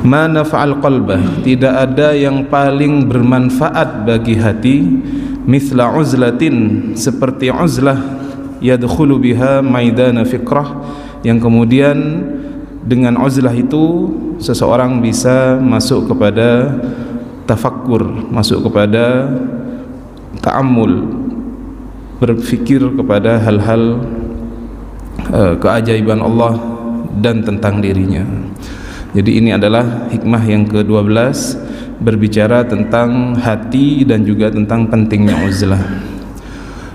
ma nafa'al qalbah, tidak ada yang paling bermanfaat bagi hati, mithla uzlatin, seperti uzlah, yadkhulu biha maidana fikrah, yang kemudian dengan uzlah itu seseorang bisa masuk kepada tafakkur, masuk kepada ta'ammul, berfikir kepada hal-hal keajaiban Allah dan tentang dirinya. Jadi ini adalah hikmah yang ke-12, berbicara tentang hati dan juga tentang pentingnya uzlah.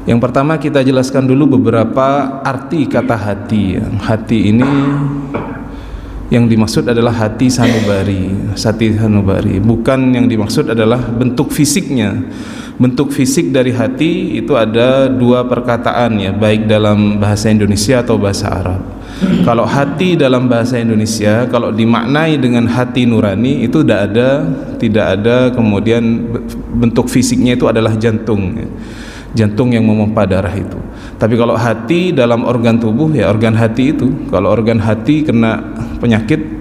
Yang pertama kita jelaskan dulu beberapa arti kata hati. Hati ini yang dimaksud adalah hati sanubari, hati sanubari. Bukan yang dimaksud adalah bentuk fisiknya. Bentuk fisik dari hati itu ada dua perkataan ya, baik dalam bahasa Indonesia atau bahasa Arab. Kalau hati dalam bahasa Indonesia, kalau dimaknai dengan hati nurani, itu tidak ada kemudian bentuk fisiknya itu adalah jantung ya. Jantung yang memompa darah itu. Tapi kalau hati dalam organ tubuh ya organ hati itu. Kalau organ hati kena penyakit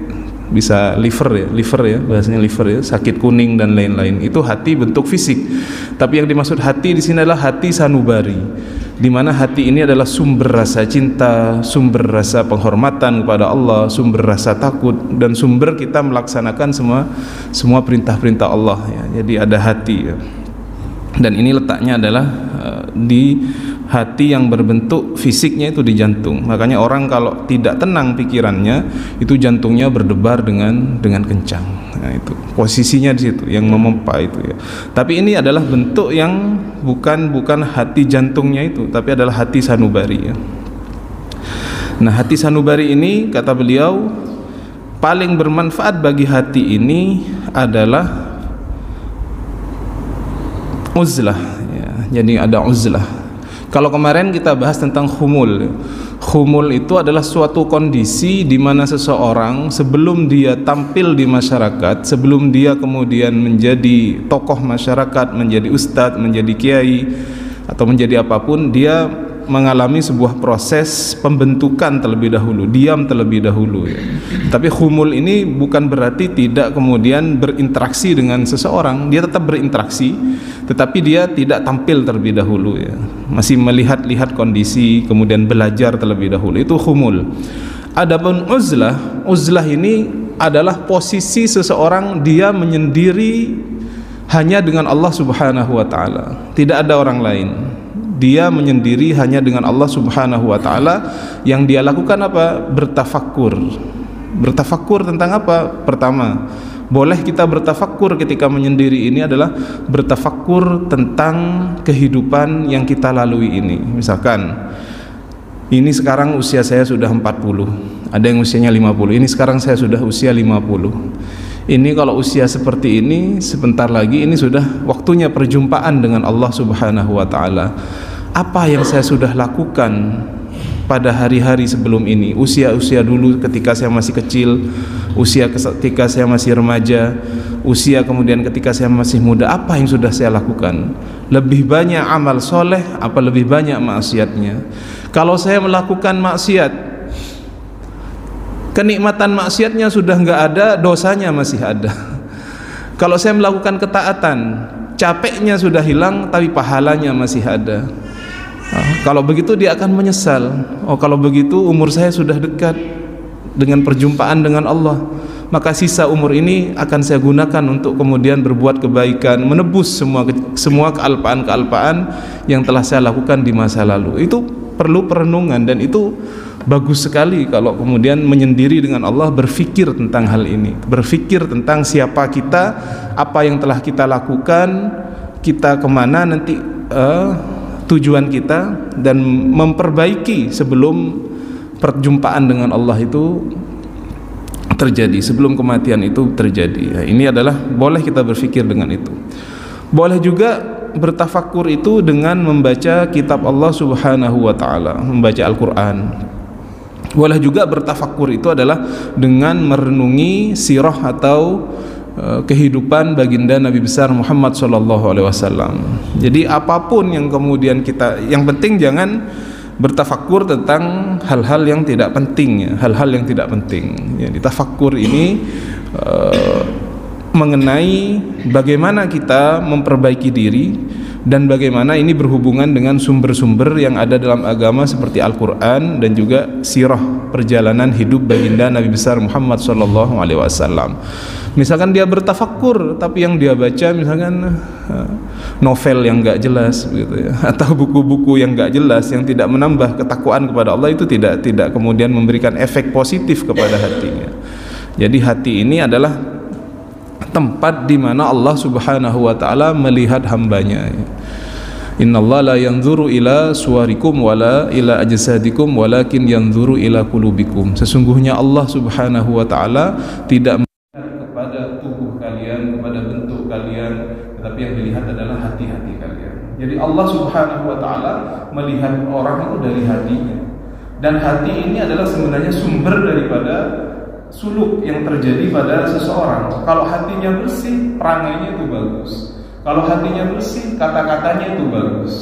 bisa liver ya bahasanya liver ya, sakit kuning dan lain-lain, itu hati bentuk fisik. Tapi yang dimaksud hati di sini adalah hati sanubari, di mana hati ini adalah sumber rasa cinta, sumber rasa penghormatan kepada Allah, sumber rasa takut, dan sumber kita melaksanakan semua perintah-perintah Allah ya. Jadi ada hati ya. Dan ini letaknya adalah di hati yang berbentuk fisiknya itu di jantung. Makanya orang kalau tidak tenang pikirannya, itu jantungnya berdebar dengan kencang. Nah, itu posisinya di situ yang memompa itu ya. Tapi ini adalah bentuk yang bukan hati jantungnya itu, tapi adalah hati sanubari ya. Nah, hati sanubari ini kata beliau paling bermanfaat bagi hati ini adalah uzlah ya. Jadi ada uzlah. Kalau kemarin kita bahas tentang khumul. Khumul itu adalah suatu kondisi di mana seseorang sebelum dia tampil di masyarakat, sebelum dia kemudian menjadi tokoh masyarakat, menjadi ustadz, menjadi kiai atau menjadi apapun, dia mengalami sebuah proses pembentukan terlebih dahulu, diam terlebih dahulu ya. Tapi khumul ini bukan berarti tidak kemudian berinteraksi dengan seseorang, dia tetap berinteraksi, tetapi dia tidak tampil terlebih dahulu ya. Masih melihat-lihat kondisi, kemudian belajar terlebih dahulu, itu khumul. Adapun uzlah ini adalah posisi seseorang dia menyendiri hanya dengan Allah Subhanahu wa taala, tidak ada orang lain. Dia menyendiri hanya dengan Allah Subhanahu wa taala. Yang dia lakukan apa? Bertafakkur. Bertafakkur tentang apa? Pertama, boleh kita bertafakkur ketika menyendiri ini adalah bertafakkur tentang kehidupan yang kita lalui ini. Misalkan ini sekarang usia saya sudah 40, ada yang usianya 50. Ini sekarang saya sudah usia 50. Ini kalau usia seperti ini, sebentar lagi ini sudah waktunya perjumpaan dengan Allah Subhanahu wa taala. Apa yang saya sudah lakukan pada hari-hari sebelum ini, usia-usia dulu ketika saya masih kecil, usia ketika saya masih remaja, usia kemudian ketika saya masih muda, apa yang sudah saya lakukan? Lebih banyak amal soleh apa lebih banyak maksiatnya? Kalau saya melakukan maksiat, kenikmatan maksiatnya sudah nggak ada, dosanya masih ada. Kalau saya melakukan ketaatan, capeknya sudah hilang tapi pahalanya masih ada. Kalau begitu dia akan menyesal. Oh, kalau begitu umur saya sudah dekat dengan perjumpaan dengan Allah, maka sisa umur ini akan saya gunakan untuk kemudian berbuat kebaikan, menebus semua kealpaan-kealpaan yang telah saya lakukan di masa lalu. Itu perlu perenungan, dan itu bagus sekali kalau kemudian menyendiri dengan Allah, berfikir tentang hal ini, berfikir tentang siapa kita, apa yang telah kita lakukan, kita kemana nanti tujuan kita, dan memperbaiki sebelum perjumpaan dengan Allah itu terjadi, sebelum kematian itu terjadi ya. Ini adalah boleh kita berfikir dengan itu. Boleh juga bertafakkur itu dengan membaca kitab Allah Subhanahu wa taala, membaca Al-Qur'an. Boleh juga bertafakkur itu adalah dengan merenungi sirah atau kehidupan baginda Nabi besar Muhammad SAW. Jadi apapun yang kemudian kita, yang penting jangan bertafakkur tentang hal-hal yang tidak penting, ya, hal-hal yang tidak penting. Ya, ditafakkur ini mengenai bagaimana kita memperbaiki diri dan bagaimana ini berhubungan dengan sumber-sumber yang ada dalam agama seperti Al-Quran dan juga sirah perjalanan hidup baginda Nabi besar Muhammad SAW. Misalkan dia bertafakkur tapi yang dia baca misalkan novel yang enggak jelas begitu ya, atau buku-buku yang enggak jelas yang tidak menambah ketakwaan kepada Allah, itu tidak kemudian memberikan efek positif kepada hatinya. Jadi hati ini adalah tempat di mana Allah Subhanahu wa taala melihat hambanya. Innallaha la yanzuru ila suwarikum wala ila ajsadikum walakin yanzuru ila qulubikum. Sesungguhnya Allah Subhanahu wa taala tidak melihat kepada tubuh kalian, kepada bentuk kalian, tetapi yang dilihat adalah hati-hati kalian. Jadi Allah Subhanahu wa taala melihat orang itu dari hatinya. Dan hati ini adalah sebenarnya sumber daripada suluk yang terjadi pada seseorang. Kalau hatinya bersih, perangainya itu bagus. Kalau hatinya bersih, kata-katanya itu bagus.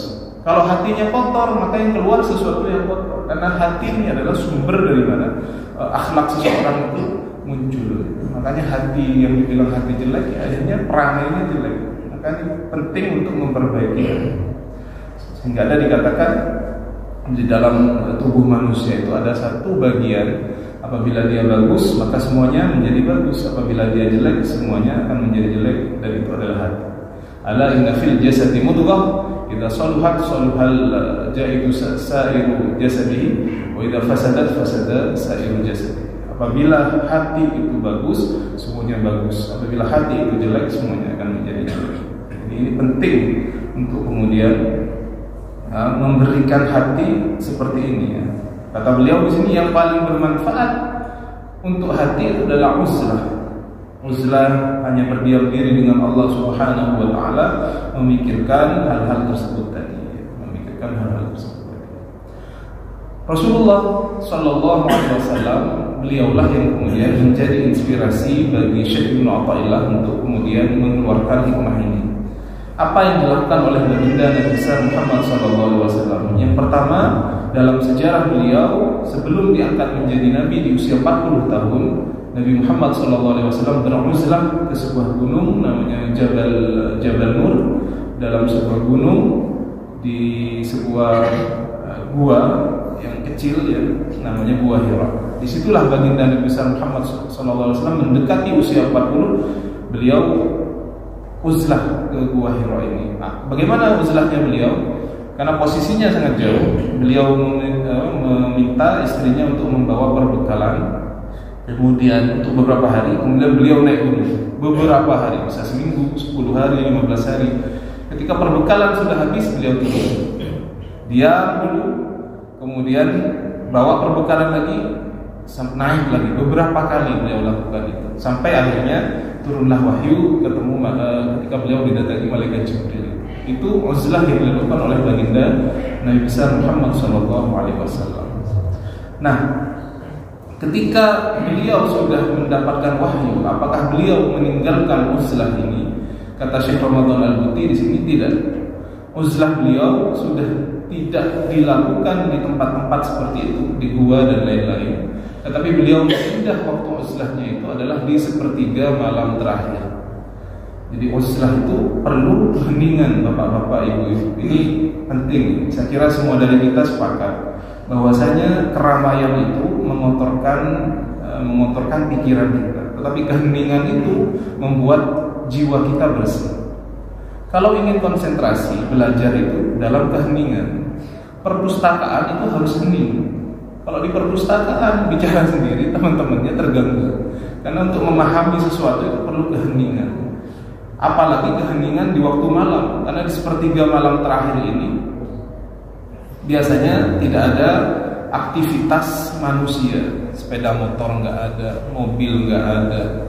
Kalau hatinya kotor, maka yang keluar sesuatu yang kotor. Karena hati ini adalah sumber dari mana akhlak seseorang itu muncul. Makanya hati yang dibilang hati jelek, ya akhirnya perangainya jelek. Makanya penting untuk memperbaiki. Sehingga ada dikatakan di dalam tubuh manusia itu ada satu bagian, apabila dia bagus maka semuanya menjadi bagus, apabila dia jelek semuanya akan menjadi jelek, dan itu adalah hati. Ala inna fil jasadi mudghah idza saluhat saluhal jaidu sa'iru jasadihi wa idza fasadat fasada sa'iru jasadihi. Apabila hati itu bagus semuanya bagus, apabila hati itu jelek semuanya akan menjadi jelek. Jadi ini penting untuk kemudian memberikan hati seperti ini, ya. Kata beliau di sini yang paling bermanfaat untuk hati itu adalah uzlah. Uzlah hanya berdiam diri dengan Allah Subhanahu wa taala, memikirkan hal-hal tersebut tadi, memikirkan hal-hal tersebut tadi. Rasulullah sallallahu alaihi wasallam beliaulah yang kemudian menjadi inspirasi bagi Syekh Ibnu Athaillah untuk kemudian mengeluarkan hikmah ini. Apa yang dilakukan oleh baginda Nabi besar Muhammad SAW? Yang pertama, dalam sejarah beliau sebelum diangkat menjadi nabi di usia 40 tahun, Nabi Muhammad SAW beruzlah ke sebuah gunung namanya Jabal Nur, dalam sebuah gunung di sebuah gua yang kecil, ya, namanya Gua Hira. Disitulah baginda Nabi besar Muhammad SAW mendekati usia 40, beliau uzlah ke Gua Hira ini. Nah, bagaimana uzlahnya beliau? Karena posisinya sangat jauh, beliau meminta istrinya untuk membawa perbekalan. Kemudian untuk beberapa hari, kemudian beliau naik gunung beberapa hari, bisa seminggu, 10 hari, 15 hari. Ketika perbekalan sudah habis, beliau turun, diam dulu, kemudian bawa perbekalan lagi, naik lagi. Beberapa kali beliau lakukan itu, sampai akhirnya turunlah wahyu ketemu ketika beliau didatangi malaikat Jibril. Itu uzlah yang dilakukan oleh baginda Nabi besar Muhammad SAW. Nah, ketika beliau sudah mendapatkan wahyu, apakah beliau meninggalkan uzlah ini? Kata Syekh Ramadan Al-Buti di sini tidak. Uzlah beliau sudah tidak dilakukan di tempat-tempat seperti itu, di gua dan lain-lain. Tetapi beliau pindah waktu uzlahnya itu adalah di sepertiga malam terakhir. Jadi uzlah itu perlu keheningan, bapak-bapak, ibu-ibu. Ini penting. Saya kira semua dari kita sepakat bahwasanya keramaian itu mengotorkan pikiran kita. Tetapi keheningan itu membuat jiwa kita bersih. Kalau ingin konsentrasi belajar itu dalam keheningan, perpustakaan itu harus hening. Kalau di perpustakaan bicara sendiri, teman-temannya terganggu. Karena untuk memahami sesuatu itu perlu keheningan. Apalagi keheningan di waktu malam, karena di sepertiga malam terakhir ini biasanya tidak ada aktivitas manusia. Sepeda motor nggak ada, mobil nggak ada,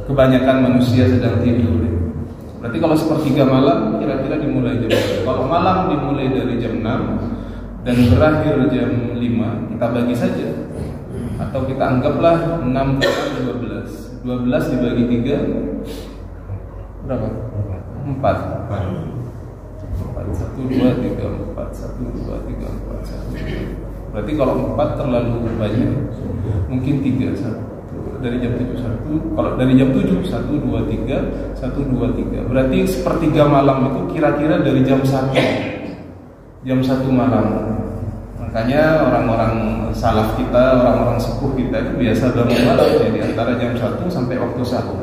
kebanyakan manusia sedang tidur. Berarti kalau sepertiga malam kira-kira dimulai jam berapa? Kalau malam dimulai dari jam 6 dan berakhir jam 5, kita bagi saja. Atau kita anggaplah 6 kali 12. 12 dibagi 3 berapa? 4. 4 1 2 3 4 1 2 3 4 1 2. Berarti kalau 4 terlalu banyak, mungkin 3 1 dari jam 7 1. Kalau dari jam 7 1 2 3 1 2 3. Berarti sepertiga malam itu kira-kira dari jam 1 malam. Makanya orang-orang salaf kita, orang-orang sepuh kita itu biasa bangun malam, jadi antara jam 1 sampai waktu sahur.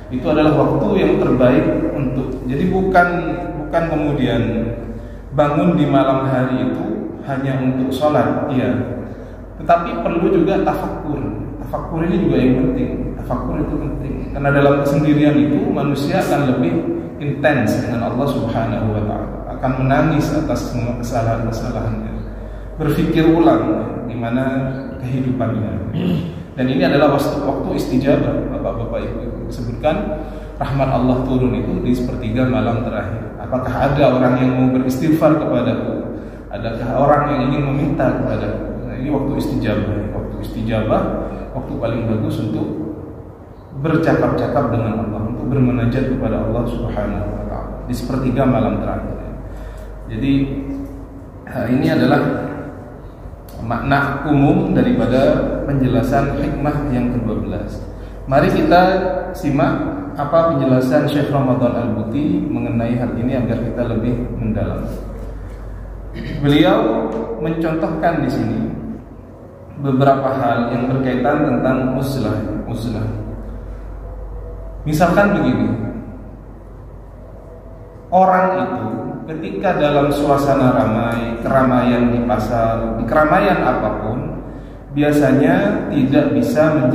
Itu adalah waktu yang terbaik untuk. Jadi bukan kemudian bangun di malam hari itu hanya untuk sholat, iya. Tetapi perlu juga tafakkur. Tafakkur ini juga yang penting. Tafakkur itu penting karena dalam kesendirian itu manusia akan lebih intens dengan Allah Subhanahu wa taala, akan menangis atas semua kesalahan-kesalahannya, berpikir ulang gimana kehidupannya. Dan ini adalah waktu istijabah. Bapak-bapak ibu disebutkan rahmat Allah turun itu di sepertiga malam terakhir. Apakah ada orang yang mau beristighfar kepadaku? Adakah orang yang ingin meminta kepadaku? Nah, ini waktu istijabah. Waktu istijabah, waktu paling bagus untuk bercakap-cakap dengan Allah, untuk bermunajat kepada Allah Subhanahu wa taala di sepertiga malam terakhir. Jadi ini adalah makna umum daripada penjelasan hikmah yang ke-12. Mari kita simak apa penjelasan Syekh Ramadan Al-Buti mengenai hal ini agar kita lebih mendalam. Beliau mencontohkan di sini beberapa hal yang berkaitan tentang uzlah. Misalkan begini, orang itu ketika dalam suasana ramai, keramaian di pasar, di keramaian apapun, biasanya tidak bisa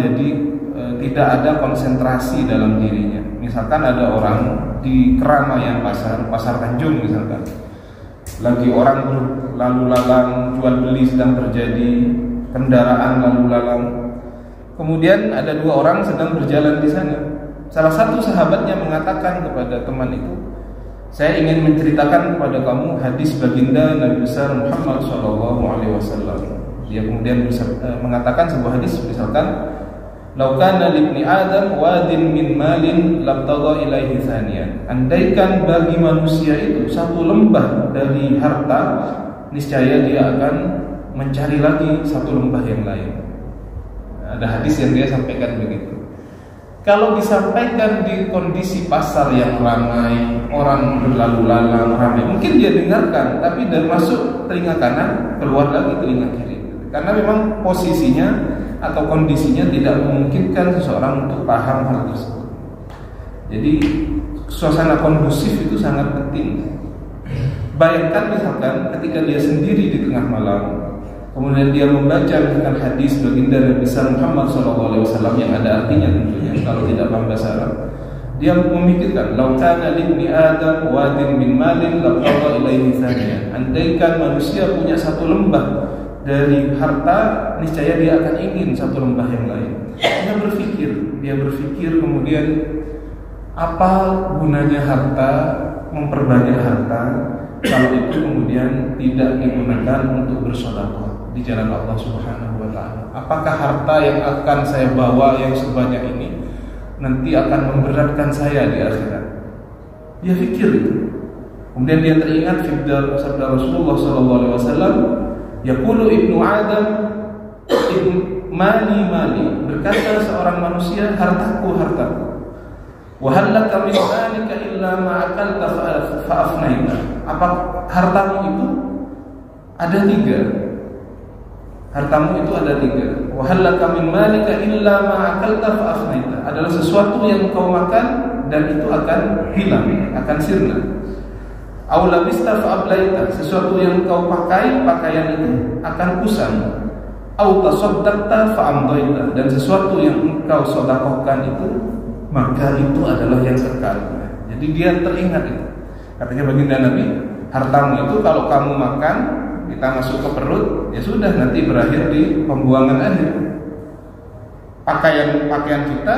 tidak ada konsentrasi dalam dirinya. Misalkan ada orang di keramaian pasar Tanjung misalkan, lagi orang lalu lalang, jual beli sedang terjadi, kendaraan lalu lalang. Kemudian ada 2 orang sedang berjalan di sana. Salah satu sahabatnya mengatakan kepada teman itu, saya ingin menceritakan kepada kamu hadis baginda Nabi besar Muhammad SAW. Dia kemudian mengatakan sebuah hadis, misalkan, "Lau kana libni Adam wadin min malin labtagha ilaihi thaniyan." Andaikan bagi manusia itu satu lembah dari harta, niscaya dia akan mencari lagi satu lembah yang lain. Ada hadis yang dia sampaikan begitu. Kalau disampaikan di kondisi pasar yang ramai, orang berlalu lalang ramai, mungkin dia dengarkan, tapi dari masuk telinga kanan, keluar lagi telinga kiri. Karena memang posisinya atau kondisinya tidak memungkinkan seseorang untuk paham hal tersebut. Jadi suasana kondusif itu sangat penting. Bayangkan misalkan ketika dia sendiri di tengah malam, kemudian dia membaca misalkan hadis baginda Nabi besar Muhammad SAW yang ada artinya tentunya, kalau tidak paham bahasa Arab, dia memikirkan, "Lau kana libni Adam wadin min malin labtagha ilaihi thaniyan." Andaikan manusia punya satu lembah dari harta, niscaya dia akan ingin satu lembah yang lain. Dia berpikir kemudian apa gunanya harta, memperbanyak harta kalau itu kemudian tidak digunakan untuk bersedekah di jalan Allah Subhanahu wa taala. Apakah harta yang akan saya bawa yang sebanyak ini nanti akan memberatkan saya di akhirat? Dia pikir itu. Kemudian dia teringat sabda Rasulullah SAW, yaqulu ibnu Adam mali, berkata seorang manusia, hartaku. Wa hal laka min malika illa ma akalta fa afnaita. Apa hartamu itu ada 3? Hartamu itu ada 3. Wa hal laka min malika illa ma akalta fa afnaita. Adalah sesuatu yang kau makan dan itu akan hilang, akan sirna. Aw labista fa ablaita. Sesuatu yang kau pakai, pakaian itu akan kusam. Aw tasaddaqta fa amdaita. Dan sesuatu yang engkau sedekahkan itu, maka itu adalah yang kekal. Jadi dia teringat itu. Katanya baginda Nabi, hartamu itu kalau kamu makan, kita masuk ke perut, ya sudah nanti berakhir di pembuangan akhir. Pakaian kita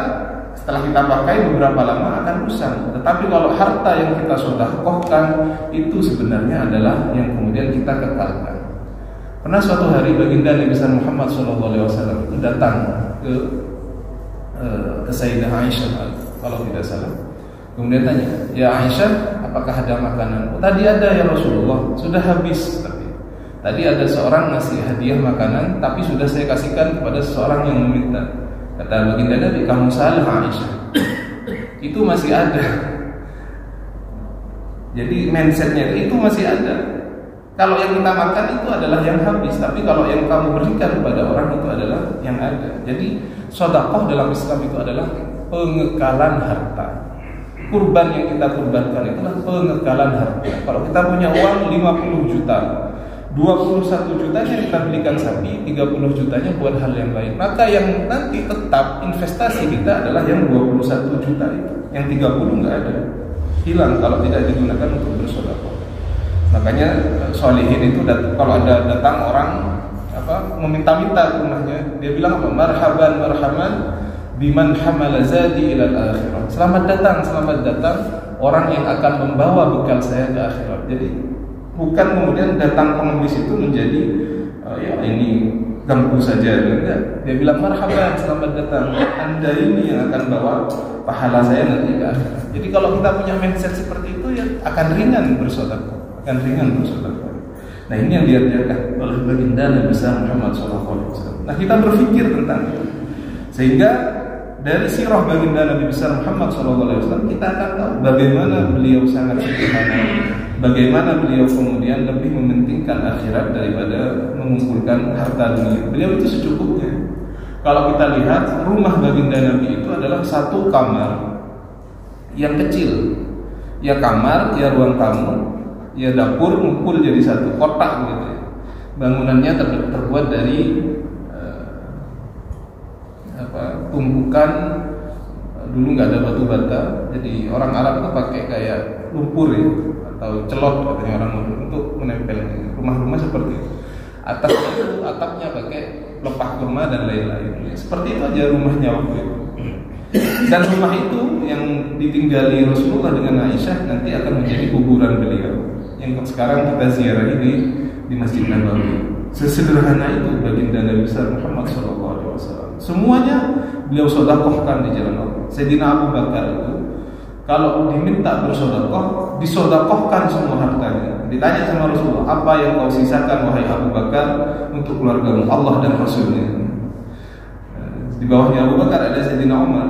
setelah kita pakai beberapa lama akan usang. Tetapi kalau harta yang kita sedekahkan itu sebenarnya adalah yang kemudian kita kekalkan. Pernah suatu hari baginda Nabi Muhammad SAW itu datang ke Sayyidah Aisyah kalau tidak salah. Kemudian tanya, "Ya Aisyah, apa apakah ada makanan? Oh, tadi ada ya Rasulullah, sudah habis. Tadi ada seorang ngasih hadiah makanan, tapi sudah saya kasihkan kepada seseorang yang meminta. Kata baginda Nabi, kamu salah Aisyah. Itu masih ada. Jadi mindsetnya itu masih ada. Kalau yang kita makan itu adalah yang habis, tapi kalau yang kamu berikan kepada orang itu adalah yang ada. Jadi sedekah dalam Islam itu adalah pengekalan harta. Kurban yang kita kurbankan itulah pengekalan harta. Kalau kita punya uang 50 juta, 21 jutanya kita belikan sapi, 30 jutanya buat hal yang lain. Maka yang nanti tetap investasi kita adalah yang 21 juta itu. Yang 30 nggak ada, hilang kalau tidak digunakan untuk bersedekah. Makanya sholihin itu kalau ada datang orang meminta-minta ke rumahnya, dia bilang apa? Marhaban marhaban biman hamala zadi ilal akhirah. Selamat datang orang yang akan membawa bekal saya ke akhirat. Jadi bukan kemudian datang pengemis itu menjadi ya ini ganggu saja, enggak. Dia bilang marhaban, selamat datang. Anda ini yang akan bawa pahala saya nanti ke akhirat. Jadi kalau kita punya mindset seperti itu ya akan ringan bersedekah. Nah ini yang diajarkan oleh baginda Nabi besar Muhammad SAW. Nah kita berpikir tentang itu, sehingga dari sirah baginda Nabi besar Muhammad SAW kita akan tahu bagaimana beliau sangat sederhana, bagaimana beliau kemudian lebih mementingkan akhirat daripada mengumpulkan harta dunia. Beliau itu secukupnya. Kalau kita lihat rumah baginda Nabi itu adalah satu kamar yang kecil, ya kamar, ya ruang tamu, ya dapur ngumpul jadi satu kotak gitu ya. Bangunannya terbuat dari tumpukan, dulu nggak ada batu bata, jadi orang Arab itu pakai kayak lumpur ya, atau celot katanya orang untuk menempel. Rumah-rumah seperti itu. Atasnya itu atapnya pakai pelepah kurma dan lain-lain. Seperti itu aja rumahnya waktu itu. Dan rumah itu yang ditinggali Rasulullah dengan Aisyah nanti akan menjadi kuburan beliau yang sekarang kita ziarahi di Masjid Nabawi. Sesederhana itu baginda Nabi besar Muhammad SAW. Semuanya beliau sedekahkan di jalan Allah. Sayyidina Abu Bakar itu kalau diminta bersedekah, disedekahkan semua hartanya. Ditanya sama Rasulullah, apa yang kau sisakan wahai Abu Bakar untuk keluargamu, Allah dan Rasulnya? Di bawahnya Abu Bakar ada Sayyidina Umar.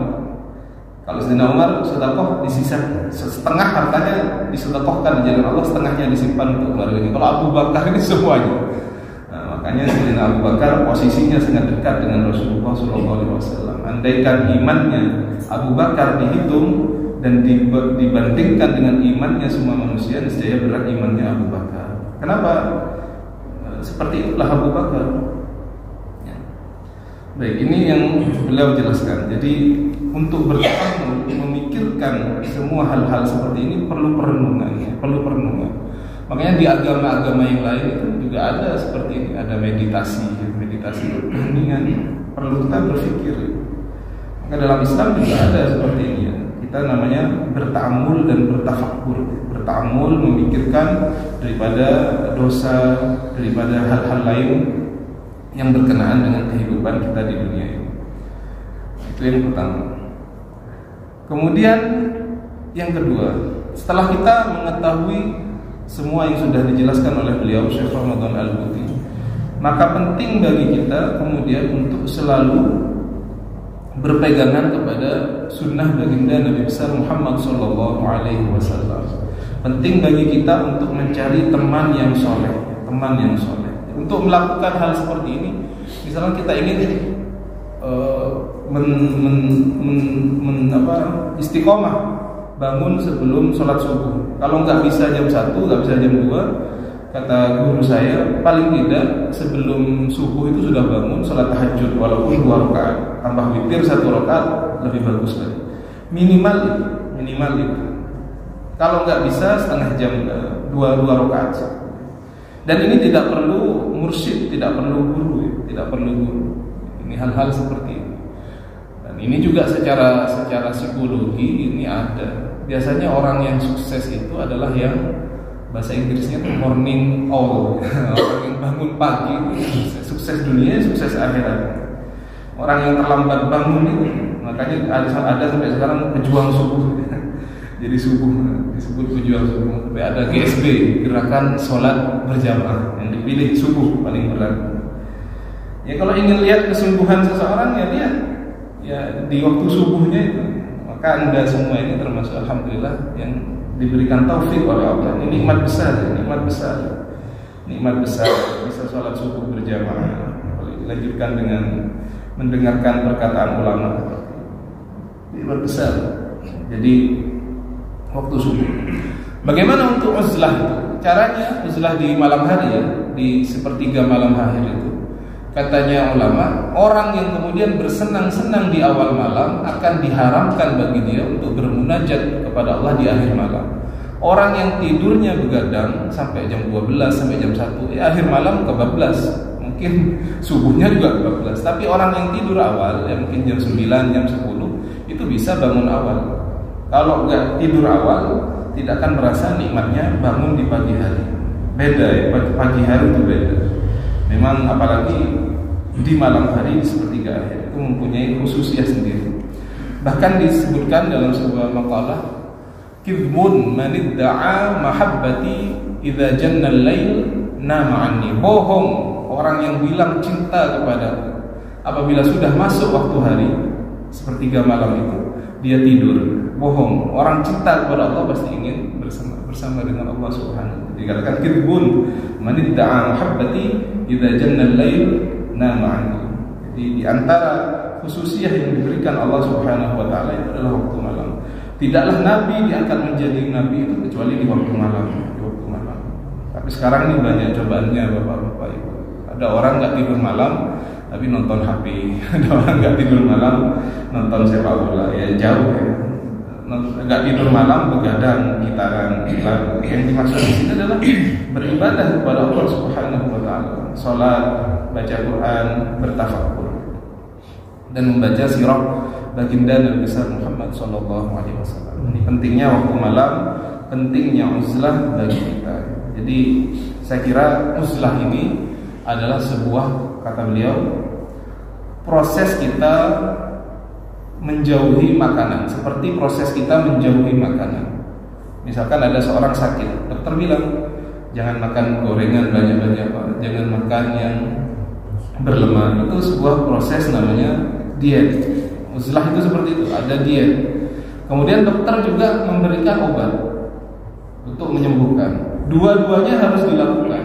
Kalau Sayyidina Umar sedekah disisakan, setengah hartanya disedekahkan di jalan Allah, setengahnya disimpan untuk keluarganya. Kalau Abu Bakar ini semuanya. Nah, makanya Sayyidina Abu Bakar posisinya sangat dekat dengan Rasulullah SAW. Andaikan imannya Abu Bakar dihitung dan dibandingkan dengan imannya semua manusia, niscaya berat imannya Abu Bakar. Kenapa? Seperti itulah Abu Bakar. Baik, ini yang beliau jelaskan. Jadi untuk bertahan memikirkan semua hal-hal seperti ini perlu perenungan, perlu perenungan. Makanya di agama-agama yang lain itu juga ada seperti ini, ada meditasi keheningan, perlu kita berpikir. Maka dalam Islam juga ada seperti ini ya. Kita namanya berta'ammul dan bertafakkur. Berta'ammul memikirkan daripada dosa, daripada hal-hal lain yang berkenaan dengan kehidupan kita di dunia ini. Itu yang pertama. Kemudian yang kedua, setelah kita mengetahui semua yang sudah dijelaskan oleh beliau Syekh Ramadan Al-Buti, maka penting bagi kita kemudian untuk selalu berpegangan kepada sunnah baginda Nabi besar Muhammad SAW. Penting bagi kita untuk mencari teman yang soleh, teman yang soleh. Untuk melakukan hal seperti ini, misalnya kita ingin istiqomah, bangun sebelum sholat subuh. Kalau nggak bisa jam 1, nggak bisa jam 2, kata guru saya, paling tidak sebelum subuh itu sudah bangun sholat tahajud, walaupun 2 rakaat, tambah witir 1 rakaat lebih bagus lagi. Minimal itu. Kalau nggak bisa setengah jam, 2 rakaat. Dan ini tidak perlu mursyid, tidak perlu guru. Ini hal-hal seperti ini. Dan ini juga secara psikologi ini ada. Biasanya orang yang sukses itu adalah yang bahasa Inggrisnya itu morning owl. Orang yang bangun pagi itu sukses dunia, sukses akhirat. Orang yang terlambat bangun itu, makanya ada sampai sekarang pejuang subuh. Jadi subuh disebut pejuang subuh. Tapi ada GSB, gerakan sholat berjamaah, yang dipilih subuh paling berat. Ya kalau ingin lihat kesungguhan seseorang ya lihat ya di waktu subuhnya itu. Maka Anda semua ini termasuk alhamdulillah yang diberikan taufik oleh Allah. Ini nikmat besar, nikmat besar. Nikmat besar bisa sholat subuh berjamaah. Dilanjutkan dengan mendengarkan perkataan ulama. Nikmat besar. Jadi waktu subuh. Bagaimana untuk uzlah itu? Caranya uzlah di malam hari ya, di sepertiga malam akhir itu. Katanya ulama, orang yang kemudian bersenang-senang di awal malam akan diharamkan bagi dia untuk bermunajat kepada Allah di akhir malam. Orang yang tidurnya begadang sampai jam 12 sampai jam 1, akhir malam kebablas. Mungkin subuhnya juga kebablas. Tapi orang yang tidur awal, ya mungkin jam 9, jam 10, itu bisa bangun awal. Kalau nggak tidur awal, tidak akan merasa nikmatnya bangun di pagi hari. Beda ya, pagi hari itu beda. Memang apalagi di malam hari di sepertiga akhir itu mempunyai khususiyah sendiri. Bahkan disebutkan dalam sebuah maqalah, kidmun man idda'a mahabbati idza janna al-lail nama anni. Bohong orang yang bilang cinta kepada apabila sudah masuk waktu hari sepertiga malam itu dia tidur. Bohong. Orang cinta kepada Allah pasti ingin bersama dengan Allah Subhanahu. Dikatakan kidmun man idda'a mahabbati idza janna al-lail nama anni. Jadi di antara khususiyah yang diberikan Allah Subhanahu wa taala itu adalah waktu malam. Tidaklah nabi diangkat menjadi nabi itu kecuali di waktu malam, di waktu malam. Tapi sekarang ini banyak cobaannya Bapak-bapak Ibu. Ada orang enggak tidur malam tapi nonton HP. Ada orang enggak tidur malam nonton sepak bola. Ya jauh ya. Enggak tidur malam begadang, gitaran, lagu. Yang dimaksud di sini adalah beribadah kepada Allah Subhanahu wa taala. Salat, baca Quran, bertafakkur dan membaca sirah baginda Nabi besar Muhammad sallallahu alaihi wasallam. Ini pentingnya waktu malam, pentingnya uzlah bagi kita. Jadi saya kira uzlah ini adalah sebuah, kata beliau, proses kita menjauhi makanan, seperti proses kita menjauhi makanan. Misalkan ada seorang sakit, dokter bilang jangan makan gorengan banyak-banyak, jangan makan yang berlemak. Itu sebuah proses namanya diet. Uzlah itu seperti itu, ada diet. Kemudian dokter juga memberikan obat untuk menyembuhkan. Dua-duanya harus dilakukan.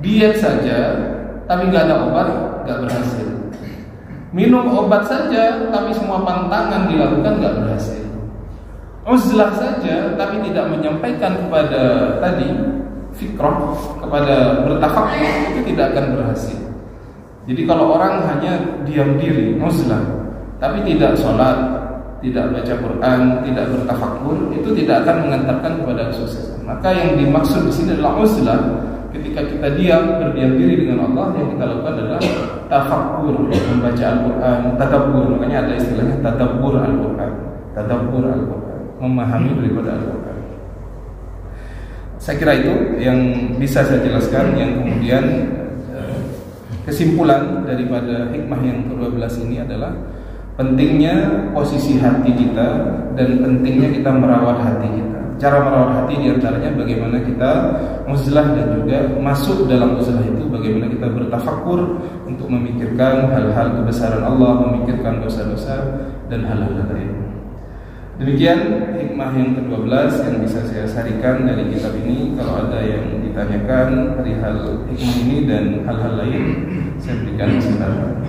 Diet saja tapi nggak ada obat, nggak berhasil. Minum obat saja tapi semua pantangan dilakukan nggak berhasil. Uzlah saja tapi tidak menyampaikan kepada tadi fikrah, kepada bertafakkur, itu tidak akan berhasil. Jadi kalau orang hanya diam diri, uzlah, tapi tidak sholat, tidak baca Quran, tidak bertafakkur, itu tidak akan mengantarkan kepada kesuksesan. Maka yang dimaksud di sini adalah uzlah. Ketika kita berdiam diri dengan Allah, yang kita lakukan adalah tafakkur, membaca Al-Quran, tadabbur. Makanya ada istilahnya tadabbur Al-Quran, tadabbur Al-Quran, memahami daripada Al-Quran. Saya kira itu yang bisa saya jelaskan. Yang kemudian kesimpulan daripada hikmah yang ke-12 ini adalah pentingnya posisi hati kita dan pentingnya kita merawat hati kita. Cara merawat hati diantaranya bagaimana kita uzlah dan juga masuk dalam uzlah itu bagaimana kita bertafakkur untuk memikirkan hal-hal kebesaran Allah, memikirkan dosa-dosa dan hal-hal lain. Demikian hikmah yang ke-12 yang bisa saya sarikan dari kitab ini. Kalau ada yang ditanyakan perihal hikmah ini dan hal-hal lain, saya berikan kesempatan.